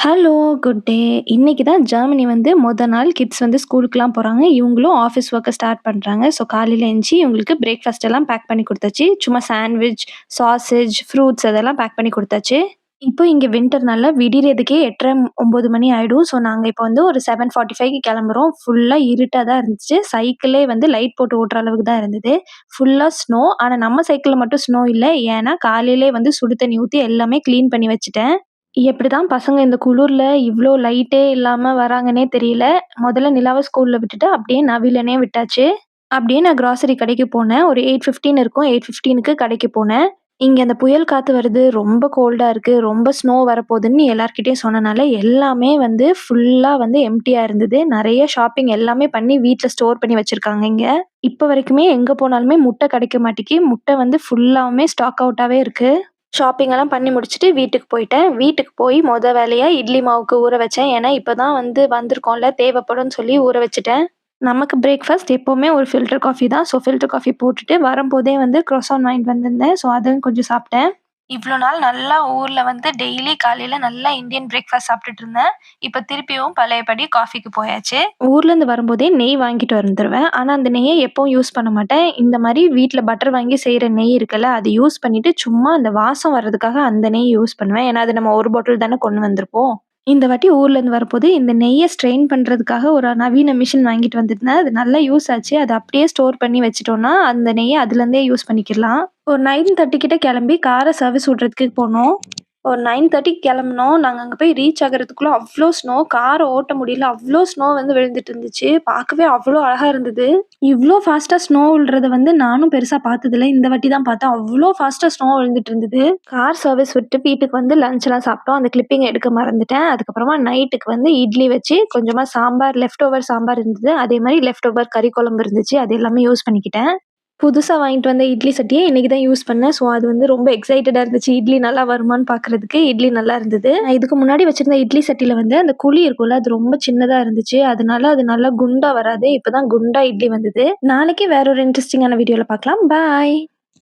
Hello, good day. இன்னைக்கு தான் Germany வந்து மொத நாள் கிட்ஸ் வந்து ஸ்கூலுக்குலாம் போறாங்க. இவங்களும் ஆஃபீஸ் ஒர்க்க ஸ்டார்ட் பண்றாங்க. ஸோ காலையில எந்திச்சு இவங்களுக்கு பிரேக்ஃபாஸ்ட் எல்லாம் பேக் பண்ணி குடுத்தாச்சு. சும்மா சாண்ட்விச், சாசேஜ், ஃப்ரூட்ஸ் அதெல்லாம் பேக் பண்ணி குடுத்தாச்சு. இப்போ இங்க வின்டர்னால விடியறதுக்கே 8:30, 9 மணி ஆயிடும். ஸோ நாங்க இப்போ வந்து ஒரு 7:45க்கு கிளம்புறோம். ஃபுல்லா இருட்டா தான் இருந்துச்சு. சைக்கிளே வந்து லைட் போட்டு ஓட்டுற அளவுக்கு தான் இருந்தது. ஃபுல்லா ஸ்னோ. ஆனா நம்ம சைக்கிள்ல மட்டும் ஸ்னோ இல்ல. ஏன்னா காலையிலே வந்து சுடு தண்ணி ஊத்தி எல்லாமே கிளீன் பண்ணி வச்சுட்டேன். எப்படிதான் பசங்க இந்த குளிர்ல இவ்ளோ லைட்டே இல்லாம வராங்கன்னே தெரியல. முதல்ல நிலாவ ஸ்கூல்ல விட்டுட்டு, அப்படியே நவிலனே விட்டாச்சு. அப்படியே நான் கிராசரி கடைக்கு போனேன். ஒரு 8:15 இருக்கும். 8:15க்கு கடைக்கு போனேன். இங்க அந்த புயல் காத்து வருது. ரொம்ப கோல்டா இருக்கு. ரொம்ப ஸ்னோ வரப்போதுன்னு எல்லார்கிட்டயும் சொன்னனால, எல்லாமே வந்து ஃபுல்லா வந்து எம்ப்டியா இருந்தது. நெறைய ஷாப்பிங் எல்லாமே பண்ணி வீட்ல ஸ்டோர் பண்ணி வச்சிருக்காங்க இங்க. இப்ப வரைக்குமே எங்க போனாலுமே முட்டை கிடைக்க மாட்டிக்கு. முட்டை வந்து ஃபுல்லாவுமே ஸ்டாக் அவுட்டாவே இருக்கு. ஷாப்பிங் எல்லாம் பண்ணி முடிச்சுட்டு வீட்டுக்கு போயிட்டேன். வீட்டுக்கு போய் மொத வேலையா இட்லி மாவுக்கு ஊற வச்சேன். ஏன்னா, இப்ப தான் வந்து வந்திருக்கோம்ல, தேவைப்படும்னு சொல்லி ஊற வச்சுட்டேன். நமக்கு பிரேக்ஃபாஸ்ட் எப்பவுமே ஒரு ஃபில்டர் காஃபி தான். ஸோ ஃபில்டர் காஃபி போட்டுட்டு வரும்போதே வந்து க்ரோசான் வாங்கிட்டு வந்திருந்தேன். ஸோ அதுவும் கொஞ்சம் சாப்பிட்டேன். இவ்ளோ நாள் நல்லா ஊர்ல வந்து டெய்லி காலையில நல்லா இந்தியன் பிரேக்ஃபாஸ்ட் சாப்பிட்டுட்டு இருந்தேன். இப்ப திருப்பியும் பழையபடி காஃபிக்கு போயாச்சு. ஊர்லேருந்து வரும்போதே நெய் வாங்கிட்டு வந்துருவேன். ஆனா அந்த நெய்ய எப்பவும் யூஸ் பண்ண மாட்டேன். இந்த மாரி வீட்ல பட்டர் வாங்கி செய்ற நெய் இருக்குல்ல, அது யூஸ் பண்ணிட்டு சும்மா அந்த வாசம் வர்றதுக்காக அந்த நெய் யூஸ் பண்ணுவேன். ஏன்னா, அது நம்ம ஒரு பாட்டில் தானே கொண்டு வந்திருப்போம். இந்த வாட்டி ஊர்லேருந்து வரப்போது இந்த நெய்ய ஸ்ட்ரெயின் பண்றதுக்காக ஒரு நவீன மிஷின் வாங்கிட்டு வந்திருந்தேன். அது நல்லா யூஸ் ஆச்சு. அத அப்படியே ஸ்டோர் பண்ணி வச்சுட்டோம்னா, அந்த நெய்ய அதுலேருந்தே யூஸ் பண்ணிக்கலாம். ஒரு 9:30 கிட்ட கிளம்பி கார சர்வீஸ் விடுறதுக்கு போனோம். ஒரு 9:30க்கு கிளம்புனோம். நாங்க அங்க போய் ரீச் ஆகுறதுக்குள்ள அவ்ளோ ஸ்னோ. கார ஓட்ட முடியல. அவ்ளோ ஸ்னோ வந்து விழுந்துட்டு இருந்துச்சு. பார்க்கவே அவ்ளோ அழகா இருந்தது. இவ்ளோ ஃபாஸ்ட்டா ஸ்னோ விழுறத வந்து நானும் பெருசா பார்த்ததில்ல. இந்த வாட்டி தான் பார்த்தேன். அவ்ளோ ஃபாஸ்ட்டா ஸ்னோ விழுந்துட்டு இருந்தது. கார் சர்வீஸ் விட்டு வீட்டுக்கு வந்து லஞ்ச்லாம் சாப்பிட்டோம். அந்த கிளிப்பிங் எடுக்க மறந்துட்டேன். அதுக்கப்புறமா நைட்டுக்கு வந்து இட்லி வச்சு கொஞ்சமா சாம்பார் லெஃப்ட் ஓவர் சாம்பார் இருந்தது. அதே மாரி லெஃப்ட் ஓவர் கறி குழம்பு இருந்துச்சு. அது எல்லாமே யூஸ் பண்ணிக்கிட்டேன். புதுசா வாங்கிட்டு வந்த இட்லி சட்டிய இன்னைக்கு தான் யூஸ் பண்ணேன். ஸோ அது வந்து ரொம்ப எக்ஸைட்டடா இருந்துச்சு. இட்லி நல்லா வருமான்னு பார்க்குறதுக்கு. இட்லி நல்லா இருந்தது. நான் இதுக்கு முன்னாடி வச்சிருந்த இட்லி சட்டியில வந்து அந்த குழி இருக்கும்ல, அது ரொம்ப சின்னதா இருந்துச்சு. அதனால அது நல்லா குண்டா வராது. இப்ப தான் குண்டா இட்லி வந்தது. நாளைக்கு வேற ஒரு இன்ட்ரஸ்டிங்கான வீடியோல பார்க்கலாம். பாய்.